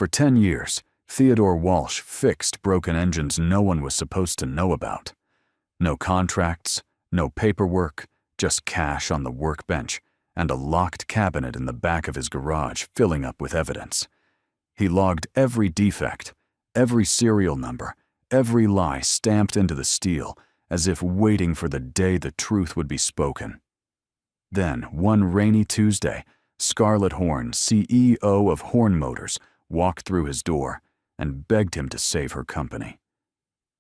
For 10 years, Theodore Walsh fixed broken engines no one was supposed to know about. No contracts, no paperwork, just cash on the workbench and a locked cabinet in the back of his garage filling up with evidence. He logged every defect, every serial number, every lie stamped into the steel, as if waiting for the day the truth would be spoken. Then, one rainy Tuesday, Scarlett Horn, CEO of Horn Motors, walked through his door and begged him to save her company.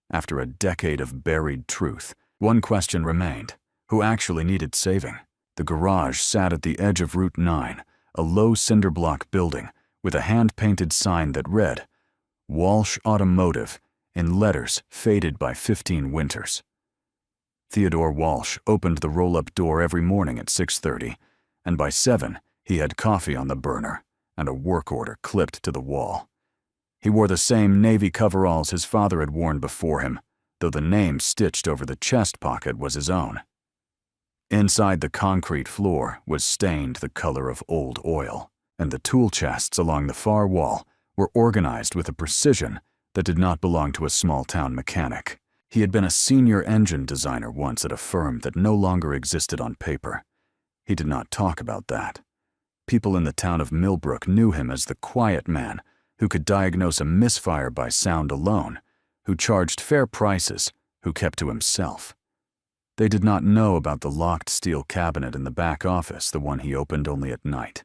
After a decade of buried truth, one question remained: who actually needed saving? The garage sat at the edge of Route 9, a low cinder-block building with a hand-painted sign that read, Walsh Automotive, in letters faded by 15 winters. Theodore Walsh opened the roll-up door every morning at 6:30, and by 7 he had coffee on the burner and a work order clipped to the wall. He wore the same navy coveralls his father had worn before him, though the name stitched over the chest pocket was his own. Inside the concrete floor was stained the color of old oil, and the tool chests along the far wall were organized with a precision that did not belong to a small-town mechanic. He had been a senior engine designer once at a firm that no longer existed on paper. He did not talk about that. People in the town of Millbrook knew him as the quiet man who could diagnose a misfire by sound alone, who charged fair prices, who kept to himself. They did not know about the locked steel cabinet in the back office, the one he opened only at night.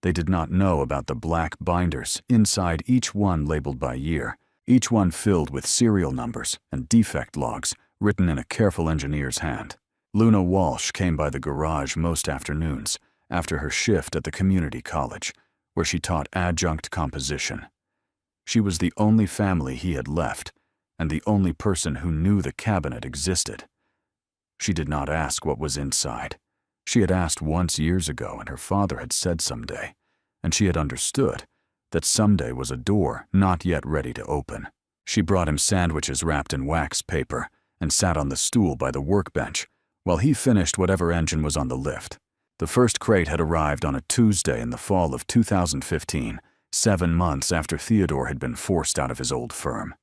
They did not know about the black binders, inside each one labeled by year, each one filled with serial numbers and defect logs written in a careful engineer's hand. Luna Walsh came by the garage most afternoons after her shift at the community college, where she taught adjunct composition. She was the only family he had left, and the only person who knew the cabinet existed. She did not ask what was inside. She had asked once years ago, and her father had said someday, and she had understood that someday was a door not yet ready to open. She brought him sandwiches wrapped in wax paper and sat on the stool by the workbench while he finished whatever engine was on the lift. The first crate had arrived on a Tuesday in the fall of 2015, 7 months after Theodore had been forced out of his old firm.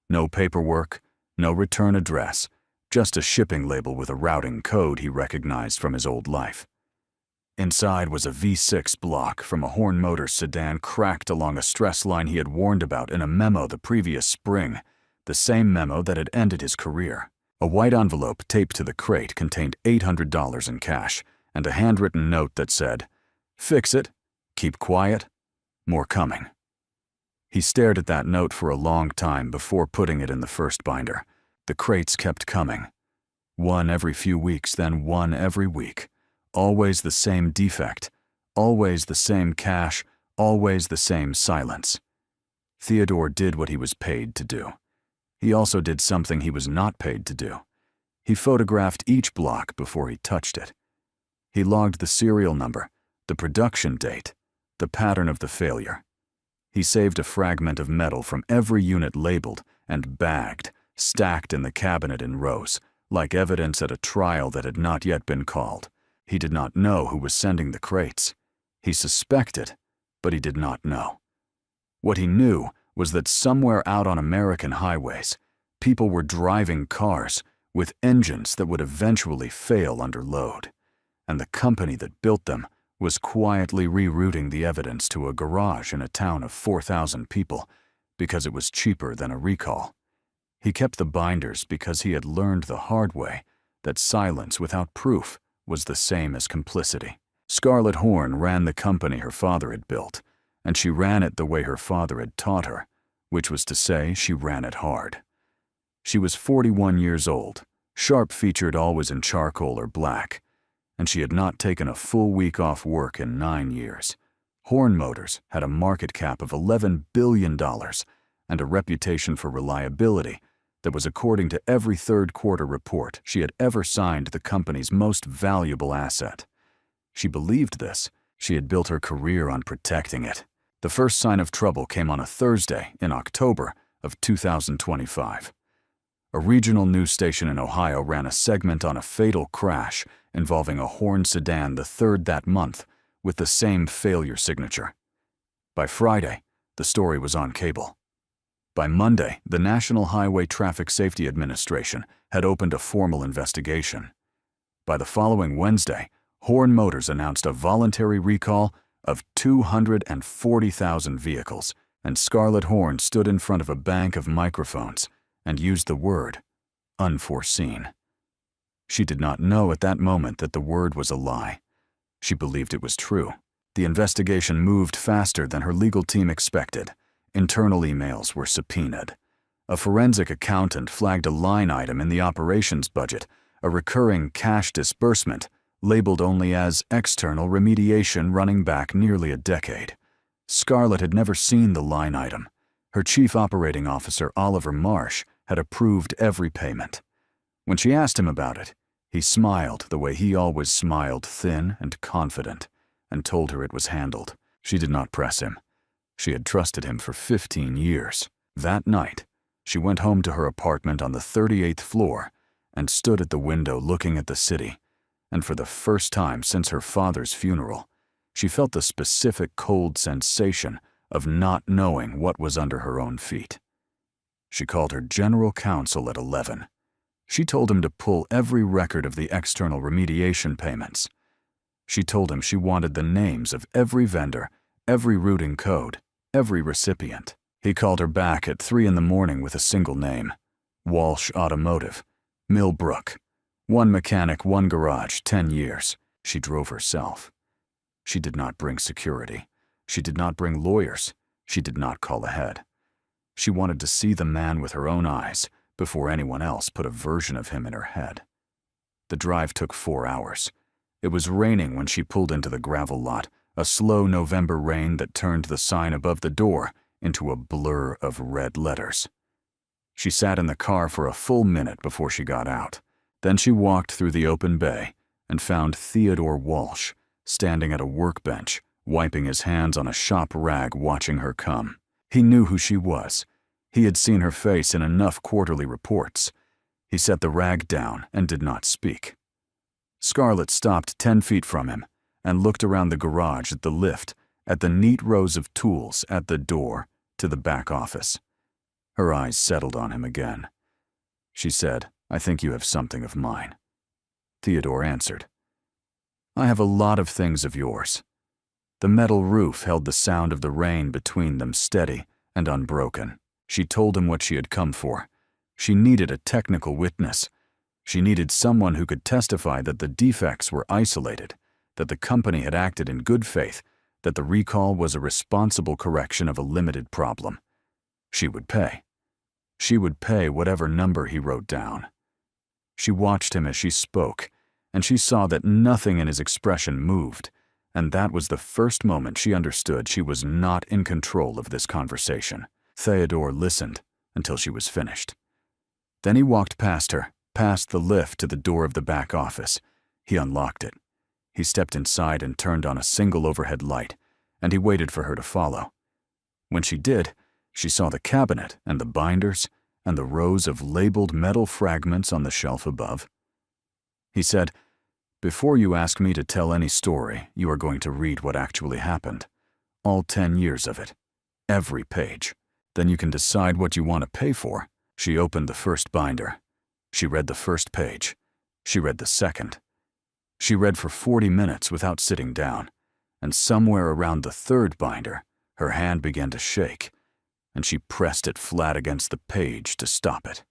No paperwork, no return address, just a shipping label with a routing code he recognized from his old life. Inside was a V6 block from a Horn Motors sedan cracked along a stress line he had warned about in a memo the previous spring, the same memo that had ended his career. A white envelope taped to the crate contained $800 in cash and a handwritten note that said, "Fix it, keep quiet, more coming." He stared at that note for a long time before putting it in the first binder. The crates kept coming. One every few weeks, then one every week. Always the same defect, always the same cash, always the same silence. Theodore did what he was paid to do. He also did something he was not paid to do. He photographed each block before he touched it. He logged the serial number, the production date, the pattern of the failure. He saved a fragment of metal from every unit labeled and bagged, stacked in the cabinet in rows, like evidence at a trial that had not yet been called. He did not know who was sending the crates. He suspected, but he did not know. What he knew was that somewhere out on American highways, people were driving cars with engines that would eventually fail under load, and the company that built them was quietly rerouting the evidence to a garage in a town of 4,000 people because it was cheaper than a recall. He kept the binders because he had learned the hard way that silence without proof was the same as complicity. Scarlett Horn ran the company her father had built, and she ran it the way her father had taught her, which was to say she ran it hard. She was 41 years old, sharp-featured, always in charcoal or black, and she had not taken a full week off work in 9 years. Horn Motors had a market cap of $11 billion and a reputation for reliability that was, according to every third-quarter report she had ever signed, the company's most valuable asset. She believed this. She had built her career on protecting it. The first sign of trouble came on a Thursday in October of 2025. A regional news station in Ohio ran a segment on a fatal crash involving a Horn sedan, the third that month, with the same failure signature. By Friday, The story was on cable. By Monday, the National Highway Traffic Safety Administration had opened a formal investigation. By the following Wednesday, Horn Motors announced a voluntary recall of 240,000 vehicles, and Scarlett Horn stood in front of a bank of microphones and used the word unforeseen. She did not know at that moment that the word was a lie. She believed it was true. The investigation moved faster than her legal team expected. Internal emails were subpoenaed. A forensic accountant flagged a line item in the operations budget, a recurring cash disbursement, labeled only as external remediation running back nearly a decade. Scarlett had never seen the line item. Her chief operating officer, Oliver Marsh, had approved every payment. When she asked him about it, he smiled the way he always smiled, thin and confident, and told her it was handled. She did not press him. She had trusted him for 15 years. That night, she went home to her apartment on the 38th floor and stood at the window looking at the city, and for the first time since her father's funeral, she felt the specific cold sensation of not knowing what was under her own feet. She called her general counsel at 11. She told him to pull every record of the external remediation payments. She told him she wanted the names of every vendor, every routing code, every recipient. He called her back at 3 in the morning with a single name: Walsh Automotive, Millbrook. 1 mechanic, 1 garage, 10 years. She drove herself. She did not bring security. She did not bring lawyers. She did not call ahead. She wanted to see the man with her own eyes before anyone else put a version of him in her head. The drive took 4 hours. It was raining when she pulled into the gravel lot, a slow November rain that turned the sign above the door into a blur of red letters. She sat in the car for a full minute before she got out. Then she walked through the open bay and found Theodore Walsh standing at a workbench, wiping his hands on a shop rag, watching her come. He knew who she was. He had seen her face in enough quarterly reports. He set the rag down and did not speak. Scarlett stopped 10 feet from him and looked around the garage at the lift, at the neat rows of tools at the door to the back office. Her eyes settled on him again. She said, "I think you have something of mine." Theodore answered, "I have a lot of things of yours." The metal roof held the sound of the rain between them, steady and unbroken. She told him what she had come for. She needed a technical witness. She needed someone who could testify that the defects were isolated, that the company had acted in good faith, that the recall was a responsible correction of a limited problem. She would pay. She would pay whatever number he wrote down. She watched him as she spoke, and she saw that nothing in his expression moved, and that was the first moment she understood she was not in control of this conversation. Theodore listened until she was finished. Then he walked past her, past the lift to the door of the back office. He unlocked it. He stepped inside and turned on a single overhead light, and he waited for her to follow. When she did, she saw the cabinet and the binders and the rows of labeled metal fragments on the shelf above. He said, "Before you ask me to tell any story, you are going to read what actually happened. All 10 years of it. Every page. Then you can decide what you want to pay for." She opened the first binder. She read the first page. She read the second. She read for 40 minutes without sitting down, and somewhere around the third binder, her hand began to shake, and she pressed it flat against the page to stop it.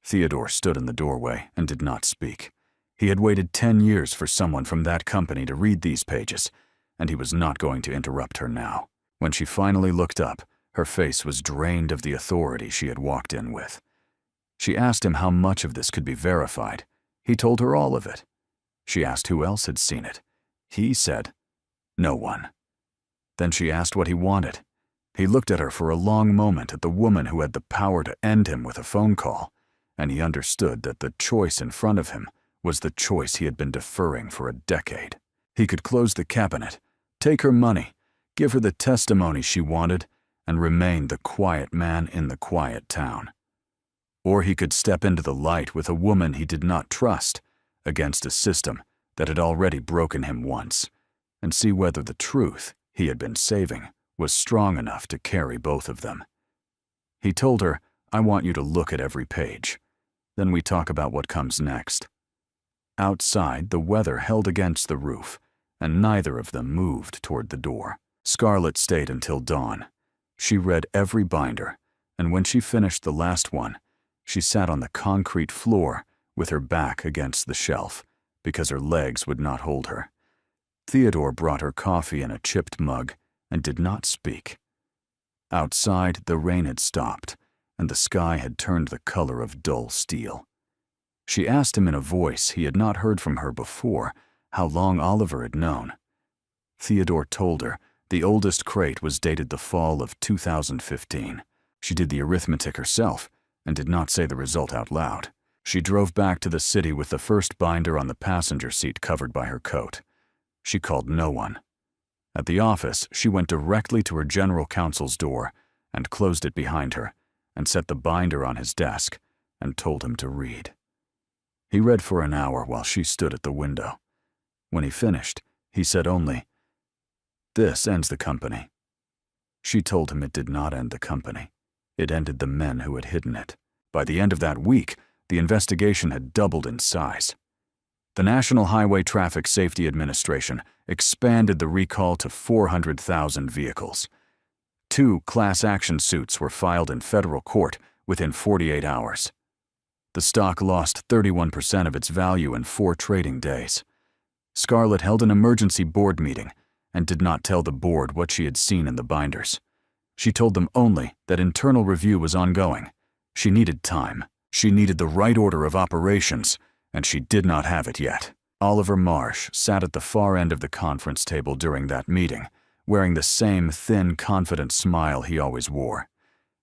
Theodore stood in the doorway and did not speak. He had waited 10 years for someone from that company to read these pages, and he was not going to interrupt her now. When she finally looked up, her face was drained of the authority she had walked in with. She asked him how much of this could be verified. He told her all of it. She asked who else had seen it. He said, "No one." Then she asked what he wanted. He looked at her for a long moment, at the woman who had the power to end him with a phone call, and he understood that the choice in front of him was the choice he had been deferring for a decade. He could close the cabinet, take her money, give her the testimony she wanted, and remain the quiet man in the quiet town. Or he could step into the light with a woman he did not trust, against a system that had already broken him once, and see whether the truth he had been saving was strong enough to carry both of them. He told her, "I want you to look at every page. Then we talk about what comes next." Outside, the weather held against the roof, and neither of them moved toward the door. Scarlett stayed until dawn. She read every binder, and when she finished the last one, she sat on the concrete floor with her back against the shelf because her legs would not hold her. Theodore brought her coffee in a chipped mug and did not speak. Outside, the rain had stopped, and the sky had turned the color of dull steel. She asked him in a voice he had not heard from her before how long Oliver had known. Theodore told her the oldest crate was dated the fall of 2015. She did the arithmetic herself and did not say the result out loud. She drove back to the city with the first binder on the passenger seat covered by her coat. She called no one. At the office, she went directly to her general counsel's door and closed it behind her and set the binder on his desk and told him to read. He read for an hour while she stood at the window. When he finished, he said only, "This ends the company." She told him it did not end the company. It ended the men who had hidden it. By the end of that week, the investigation had doubled in size. The National Highway Traffic Safety Administration expanded the recall to 400,000 vehicles. 2 class action suits were filed in federal court within 48 hours. The stock lost 31% of its value in 4 trading days. Scarlett held an emergency board meeting and did not tell the board what she had seen in the binders. She told them only that internal review was ongoing. She needed time. She needed the right order of operations, and she did not have it yet. Oliver Marsh sat at the far end of the conference table during that meeting, wearing the same thin, confident smile he always wore.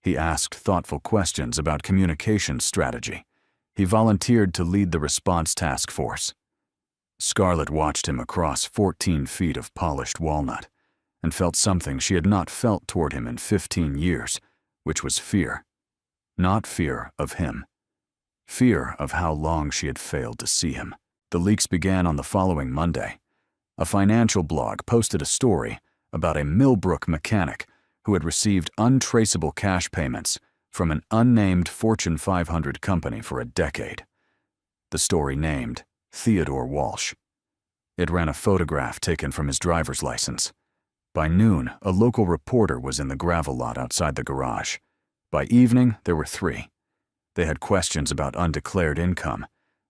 He asked thoughtful questions about communication strategy. He volunteered to lead the response task force. Scarlett watched him across 14 feet of polished walnut and felt something she had not felt toward him in 15 years, which was fear. Not fear of him. Fear of how long she had failed to see him. The leaks began on the following Monday. A financial blog posted a story about a Millbrook mechanic who had received untraceable cash payments from an unnamed Fortune 500 company for a decade. The story named Theodore Walsh. It ran a photograph taken from his driver's license. By noon, a local reporter was in the gravel lot outside the garage. By evening, there were 3. They had questions about undeclared income.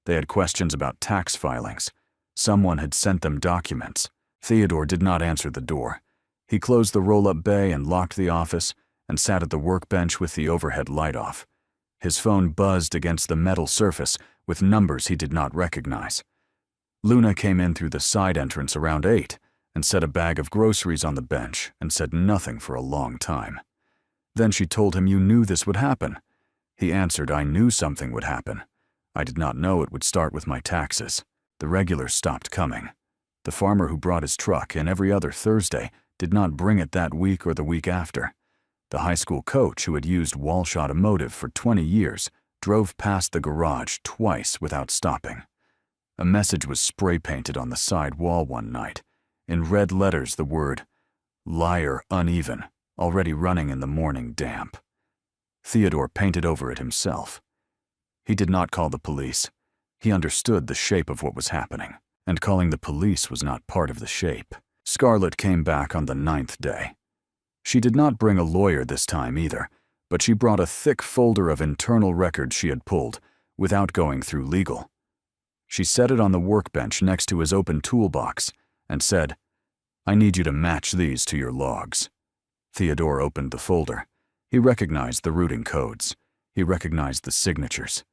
They had questions about tax filings. Someone had sent them documents. Theodore did not answer the door. He closed the roll-up bay and locked the office and sat at the workbench with the overhead light off. His phone buzzed against the metal surface with numbers he did not recognize. Luna came in through the side entrance around 8 and set a bag of groceries on the bench and said nothing for a long time. Then she told him, "You knew this would happen." He answered, "I knew something would happen. I did not know it would start with my taxes." The regulars stopped coming. The farmer who brought his truck in every other Thursday did not bring it that week or the week after. The high school coach who had used Walsh Automotive for 20 years drove past the garage twice without stopping. A message was spray-painted on the side wall one night. In red letters, the word, "Liar uneven, already running in the morning damp." Theodore painted over it himself. He did not call the police. He understood the shape of what was happening, and calling the police was not part of the shape. Scarlett came back on the 9th day. She did not bring a lawyer this time either, but she brought a thick folder of internal records she had pulled, without going through legal. She set it on the workbench next to his open toolbox and said, "I need you to match these to your logs." Theodore opened the folder. He recognized the routing codes. He recognized the signatures.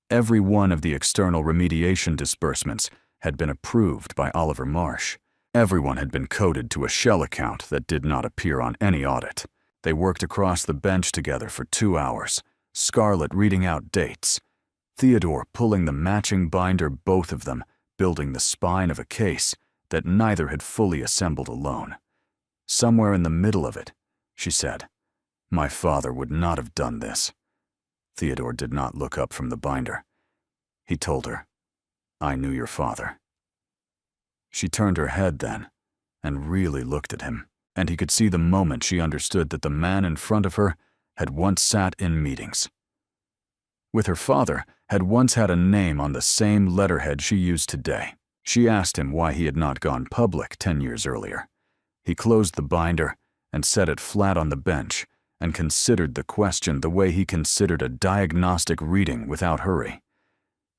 Every one of the external remediation disbursements had been approved by Oliver Marsh. Everyone had been coded to a shell account that did not appear on any audit. They worked across the bench together for 2 hours, Scarlett reading out dates, Theodore pulling the matching binder, both of them building the spine of a case that neither had fully assembled alone. Somewhere in the middle of it, she said, "My father would not have done this." Theodore did not look up from the binder. He told her, "I knew your father." She turned her head then and really looked at him. and he could see the moment she understood that the man in front of her had once sat in meetings with her father, had once had a name on the same letterhead she used today. She asked him why he had not gone public 10 years earlier. He closed the binder and set it flat on the bench and considered the question the way he considered a diagnostic reading without hurry.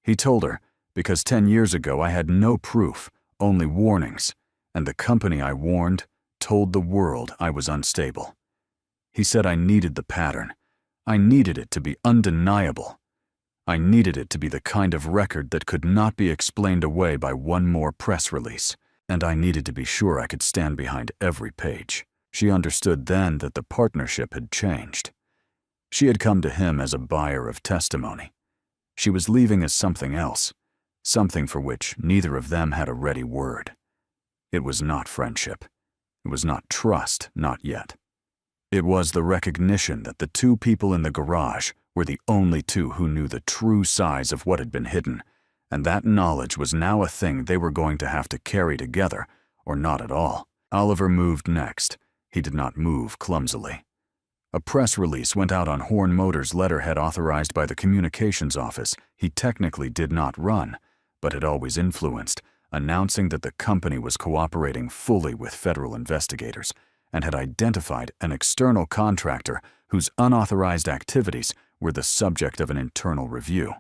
He told her, because 10 years ago I had no proof, only warnings, and the company I warned told the world I was unstable. He said I needed the pattern. I needed it to be undeniable. I needed it to be the kind of record that could not be explained away by one more press release, and I needed to be sure I could stand behind every page. She understood then that the partnership had changed. She had come to him as a buyer of testimony. She was leaving as something else, something for which neither of them had a ready word. It was not friendship. It was not trust, not yet. It was the recognition that the two people in the garage were the only two who knew the true size of what had been hidden, and that knowledge was now a thing they were going to have to carry together, or not at all. Oliver moved next. He did not move clumsily. A press release went out on Horn Motors' letterhead authorized by the communications office he technically did not run, but had always influenced, announcing that the company was cooperating fully with federal investigators and had identified an external contractor whose unauthorized activities were the subject of an internal review.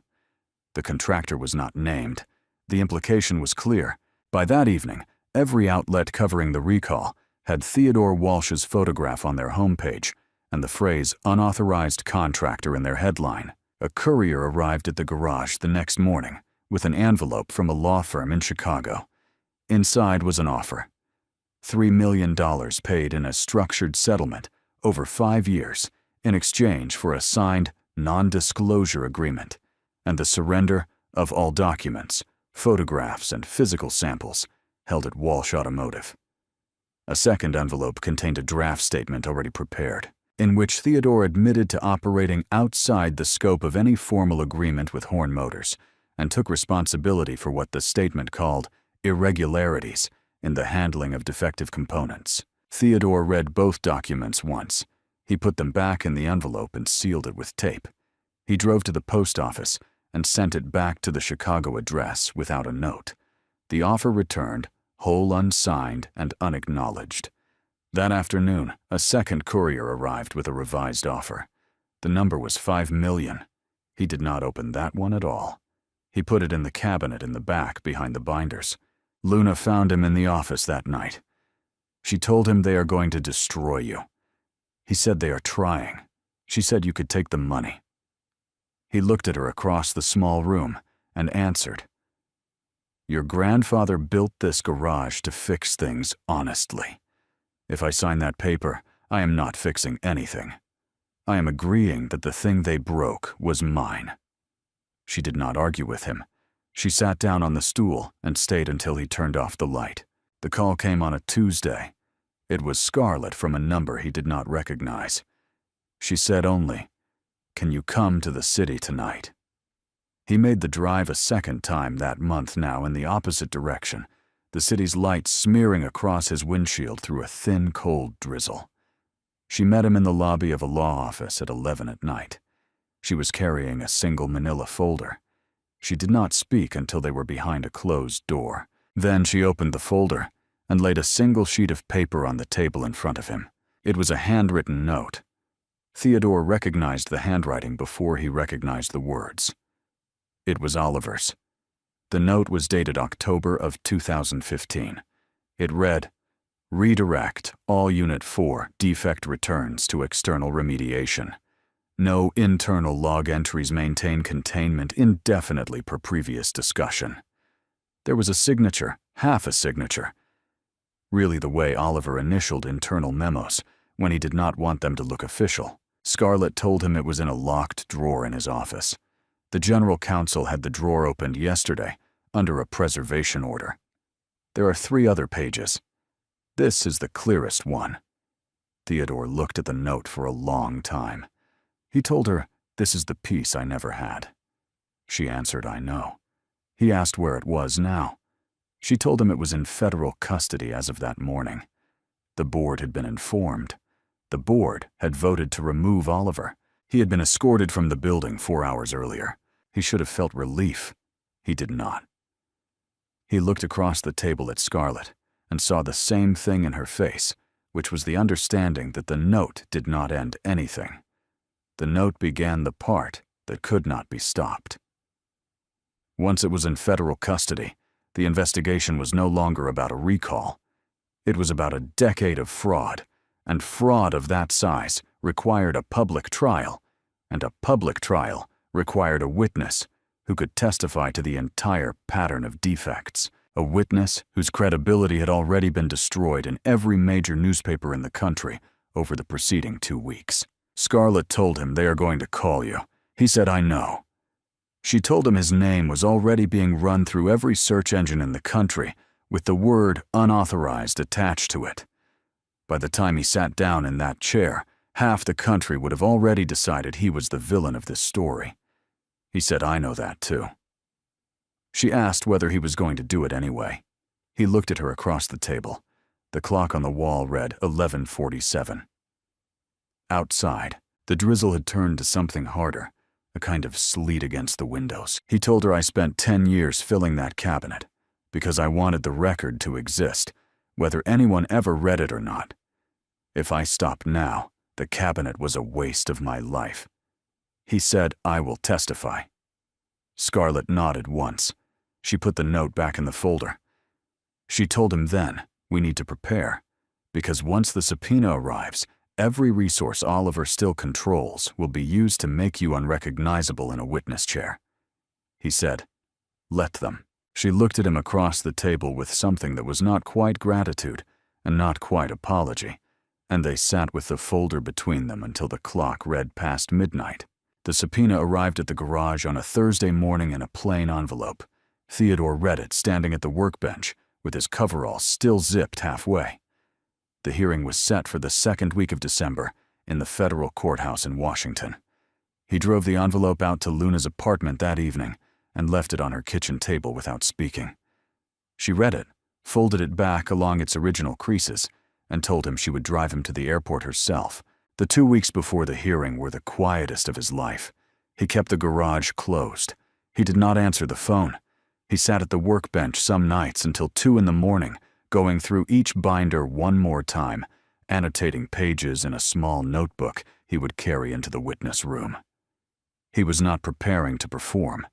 The contractor was not named. The implication was clear. By that evening, every outlet covering the recall had Theodore Walsh's photograph on their homepage and the phrase unauthorized contractor in their headline. A courier arrived at the garage the next morning with an envelope from a law firm in Chicago. Inside was an offer. $3 million paid in a structured settlement over 5 years in exchange for a signed non-disclosure agreement and the surrender of all documents, photographs, and physical samples held at Walsh Automotive. A second envelope contained a draft statement already prepared, in which Theodore admitted to operating outside the scope of any formal agreement with Horn Motors and took responsibility for what the statement called irregularities in the handling of defective components. Theodore read both documents once. He put them back in the envelope and sealed it with tape. He drove to the post office and sent it back to the Chicago address without a note. The offer returned, whole unsigned and unacknowledged. That afternoon, a second courier arrived with a revised offer. The number was $5 million. He did not open that one at all. He put it in the cabinet in the back behind the binders. Luna found him in the office that night. She told him they are going to destroy you. He said they are trying. She said you could take the money. He looked at her across the small room and answered, "Your grandfather built this garage to fix things honestly. If I sign that paper, I am not fixing anything. I am agreeing that the thing they broke was mine." She did not argue with him. She sat down on the stool and stayed until he turned off the light. The call came on a Tuesday. It was Scarlett from a number he did not recognize. She said only, "Can you come to the city tonight?" He made the drive a second time that month now in the opposite direction, the city's lights smearing across his windshield through a thin, cold drizzle. She met him in the lobby of a law office at 11 at night. She was carrying a single manila folder. She did not speak until they were behind a closed door. Then she opened the folder and laid a single sheet of paper on the table in front of him. It was a handwritten note. Theodore recognized the handwriting before he recognized the words. It was Oliver's. The note was dated October of 2015. It read, "Redirect all Unit 4 defect returns to external remediation. No internal log entries maintain containment indefinitely per previous discussion." There was a signature, half a signature. Really the way Oliver initialed internal memos, when he did not want them to look official. Scarlett told him it was in a locked drawer in his office. The general counsel had the drawer opened yesterday, under a preservation order. There are 3 other pages. This is the clearest one. Theodore looked at the note for a long time. He told her, "This is the piece I never had." She answered, "I know." He asked where it was now. She told him it was in federal custody as of that morning. The board had been informed. The board had voted to remove Oliver. He had been escorted from the building 4 hours earlier. He should have felt relief. He did not. He looked across the table at Scarlett and saw the same thing in her face, which was the understanding that the note did not end anything. The note began the part that could not be stopped. Once it was in federal custody, the investigation was no longer about a recall. It was about a decade of fraud, and fraud of that size required a public trial, and a public trial required a witness who could testify to the entire pattern of defects, a witness whose credibility had already been destroyed in every major newspaper in the country over the preceding 2 weeks. Scarlett told him, "They are going to call you." He said, "I know." She told him his name was already being run through every search engine in the country with the word unauthorized attached to it. By the time he sat down in that chair, half the country would have already decided he was the villain of this story. He said, "I know that too." She asked whether he was going to do it anyway. He looked at her across the table. The clock on the wall read 11:47. Outside, the drizzle had turned to something harder, a kind of sleet against the windows. He told her, "I spent 10 years filling that cabinet because I wanted the record to exist, whether anyone ever read it or not. If I stopped now, the cabinet was a waste of my life." He said, "I will testify." Scarlett nodded once. She put the note back in the folder. She told him then, "We need to prepare, because once the subpoena arrives, every resource Oliver still controls will be used to make you unrecognizable in a witness chair." He said, "Let them." She looked at him across the table with something that was not quite gratitude and not quite apology, and they sat with the folder between them until the clock read past midnight. The subpoena arrived at the garage on a Thursday morning in a plain envelope. Theodore read it standing at the workbench, with his coveralls still zipped halfway. The hearing was set for the 2nd week of December in the federal courthouse in Washington. He drove the envelope out to Luna's apartment that evening and left it on her kitchen table without speaking. She read it, folded it back along its original creases, and told him she would drive him to the airport herself. The 2 weeks before the hearing were the quietest of his life. He kept the garage closed. He did not answer the phone. He sat at the workbench some nights until 2 in the morning, going through each binder one more time, annotating pages in a small notebook he would carry into the witness room. He was not preparing to perform.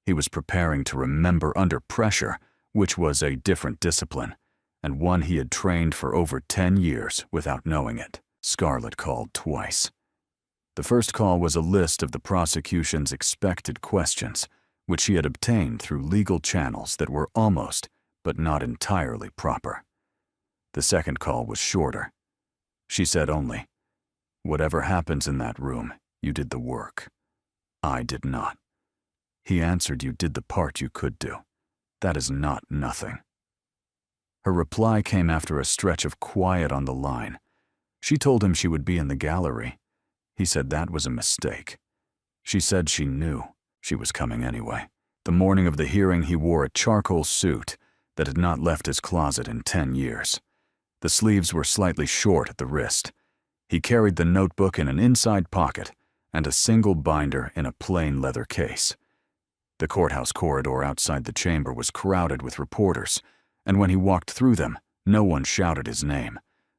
He was preparing to remember under pressure, which was a different discipline, and one he had trained for over 10 years without knowing it. Scarlett called twice. The first call was a list of the prosecution's expected questions, which she had obtained through legal channels that were almost, but not entirely proper. The second call was shorter. She said only, "Whatever happens in that room, you did the work. I did not." He answered, "You did the part you could do. That is not nothing." Her reply came after a stretch of quiet on the line. She told him she would be in the gallery. He said that was a mistake. She said she knew she was coming anyway. The morning of the hearing, he wore a charcoal suit that had not left his closet in 10 years. The sleeves were slightly short at the wrist. He carried the notebook in an inside pocket and a single binder in a plain leather case. The courthouse corridor outside the chamber was crowded with reporters, and when he walked through them, no one shouted his name,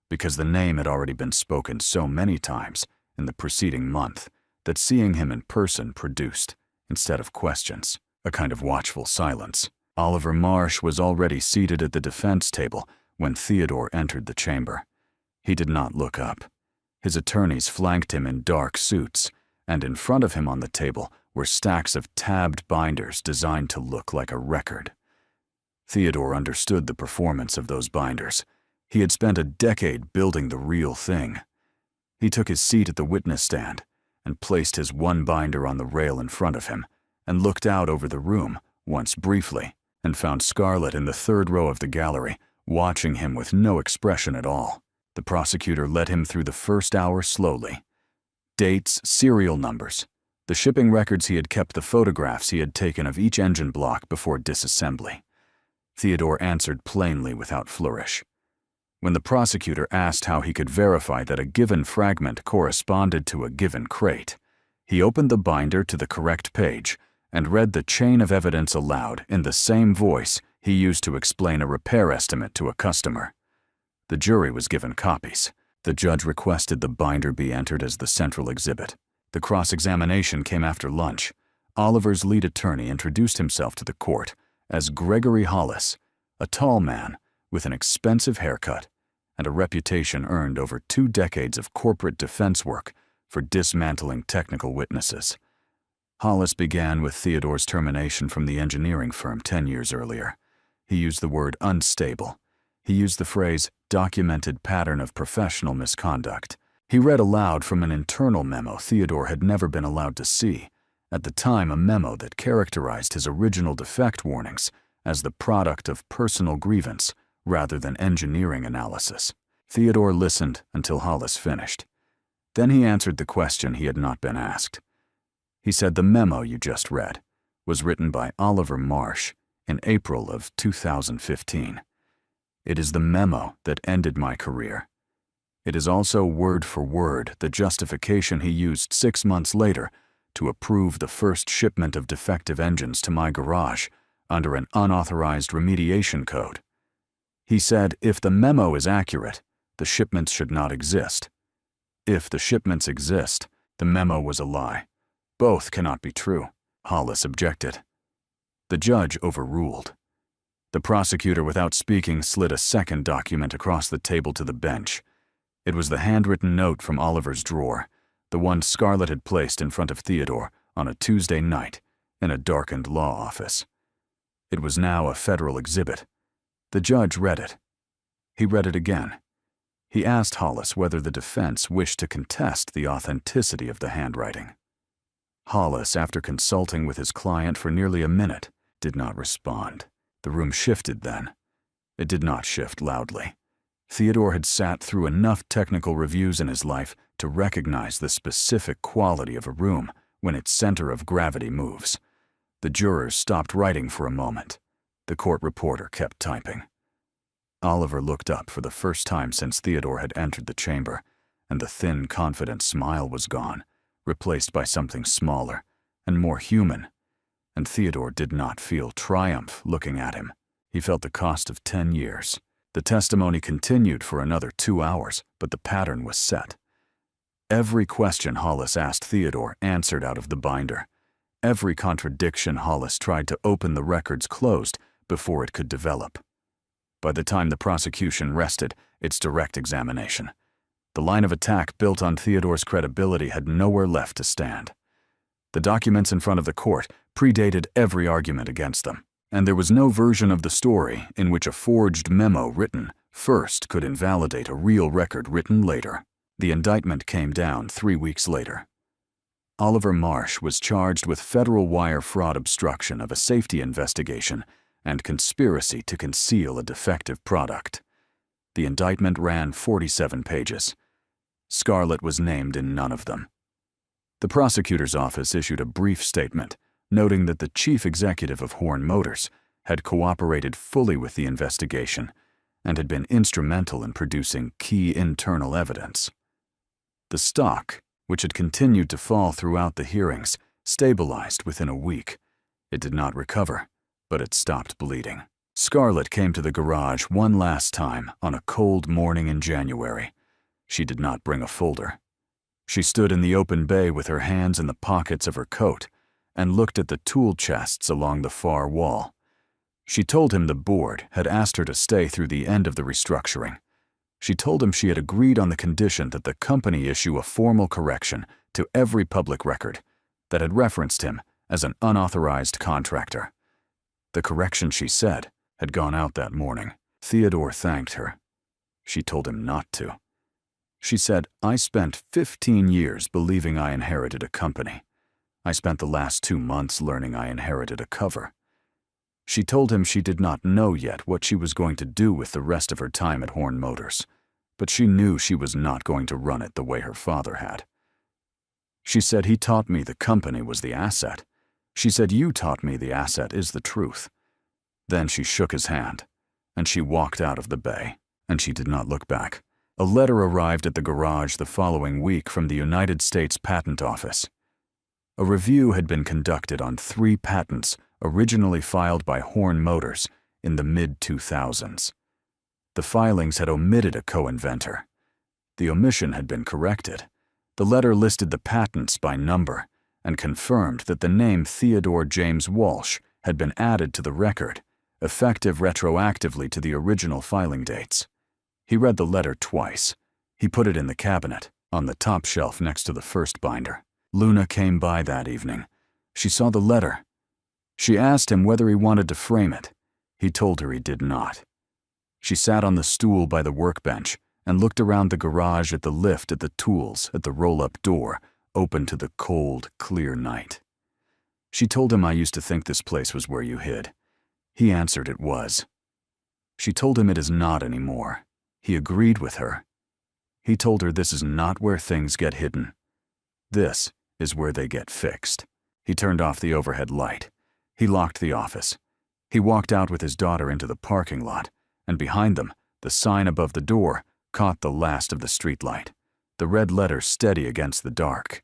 because the name had already been spoken so many times in the preceding month that seeing him in person produced, instead of questions, a kind of watchful silence. Oliver Marsh was already seated at the defense table when Theodore entered the chamber. He did not look up. His attorneys flanked him in dark suits, and in front of him on the table were stacks of tabbed binders designed to look like a record. Theodore understood the performance of those binders. He had spent a decade building the real thing. He took his seat at the witness stand and placed his one binder on the rail in front of him and looked out over the room once briefly and found Scarlett in the 3rd row of the gallery, watching him with no expression at all. The prosecutor led him through the first hour slowly. Dates, serial numbers, the shipping records he had kept, the photographs he had taken of each engine block before disassembly. Theodore answered plainly without flourish. When the prosecutor asked how he could verify that a given fragment corresponded to a given crate, he opened the binder to the correct page and read the chain of evidence aloud in the same voice he used to explain a repair estimate to a customer. The jury was given copies. The judge requested the binder be entered as the central exhibit. The cross-examination came after lunch. Oliver's lead attorney introduced himself to the court as Gregory Hollis, a tall man with an expensive haircut and a reputation earned over 2 decades of corporate defense work for dismantling technical witnesses. Hollis began with Theodore's termination from the engineering firm 10 years earlier. He used the word unstable. He used the phrase documented pattern of professional misconduct. He read aloud from an internal memo Theodore had never been allowed to see, at the time a memo that characterized his original defect warnings as the product of personal grievance rather than engineering analysis. Theodore listened until Hollis finished. Then he answered the question he had not been asked. He said the memo you just read was written by Oliver Marsh in April of 2015. It is the memo that ended my career. It is also word for word the justification he used 6 months later to approve the first shipment of defective engines to my garage under an unauthorized remediation code. He said if the memo is accurate, the shipments should not exist. If the shipments exist, the memo was a lie. Both cannot be true. Hollis objected. The judge overruled. The prosecutor, without speaking, slid a second document across the table to the bench. It was the handwritten note from Oliver's drawer, the one Scarlett had placed in front of Theodore on a Tuesday night in a darkened law office. It was now a federal exhibit. The judge read it. He read it again. He asked Hollis whether the defense wished to contest the authenticity of the handwriting. Hollis, after consulting with his client for nearly a minute, did not respond. The room shifted then. It did not shift loudly. Theodore had sat through enough technical reviews in his life to recognize the specific quality of a room when its center of gravity moves. The jurors stopped writing for a moment. The court reporter kept typing. Oliver looked up for the first time since Theodore had entered the chamber, and the thin, confident smile was gone, replaced by something smaller and more human. And Theodore did not feel triumph looking at him. He felt the cost of 10 years. The testimony continued for another 2 hours, but the pattern was set. Every question Hollis asked Theodore answered out of the binder. Every contradiction Hollis tried to open the records closed before it could develop. By the time the prosecution rested its direct examination, the line of attack built on Theodore's credibility had nowhere left to stand. The documents in front of the court predated every argument against them, and there was no version of the story in which a forged memo written first could invalidate a real record written later. The indictment came down 3 weeks later. Oliver Marsh was charged with federal wire fraud obstruction of a safety investigation and conspiracy to conceal a defective product. The indictment ran 47 pages. Scarlett was named in none of them. The prosecutor's office issued a brief statement noting that the chief executive of Horn Motors had cooperated fully with the investigation and had been instrumental in producing key internal evidence. The stock, which had continued to fall throughout the hearings, stabilized within a week. It did not recover, but it stopped bleeding. Scarlett came to the garage one last time on a cold morning in January. She did not bring a folder. She stood in the open bay with her hands in the pockets of her coat and looked at the tool chests along the far wall. She told him the board had asked her to stay through the end of the restructuring. She told him she had agreed on the condition that the company issue a formal correction to every public record that had referenced him as an unauthorized contractor. The correction, she said, had gone out that morning. Theodore thanked her. She told him not to. She said, "I spent 15 years believing I inherited a company. I spent the last 2 months learning I inherited a cover." She told him she did not know yet what she was going to do with the rest of her time at Horn Motors, but she knew she was not going to run it the way her father had. She said, "He taught me the company was the asset." She said, "You taught me the asset is the truth." Then she shook his hand, and she walked out of the bay. and she did not look back. A letter arrived at the garage the following week from the United States Patent Office. A review had been conducted on 3 patents originally filed by Horn Motors in the mid-2000s. The filings had omitted a co-inventor. The omission had been corrected. The letter listed the patents by number and confirmed that the name Theodore James Walsh had been added to the record, effective retroactively to the original filing dates. He read the letter twice. He put it in the cabinet, on the top shelf next to the first binder. Luna came by that evening. She saw the letter. She asked him whether he wanted to frame it. He told her he did not. She sat on the stool by the workbench and looked around the garage at the lift, at the tools, at the roll-up door, open to the cold, clear night. She told him, "I used to think this place was where you hid." He answered it was. She told him it is not anymore. He agreed with her. He told her this is not where things get hidden. This is where they get fixed. He turned off the overhead light. He locked the office. He walked out with his daughter into the parking lot, and behind them, the sign above the door caught the last of the streetlight, the red letter steady against the dark.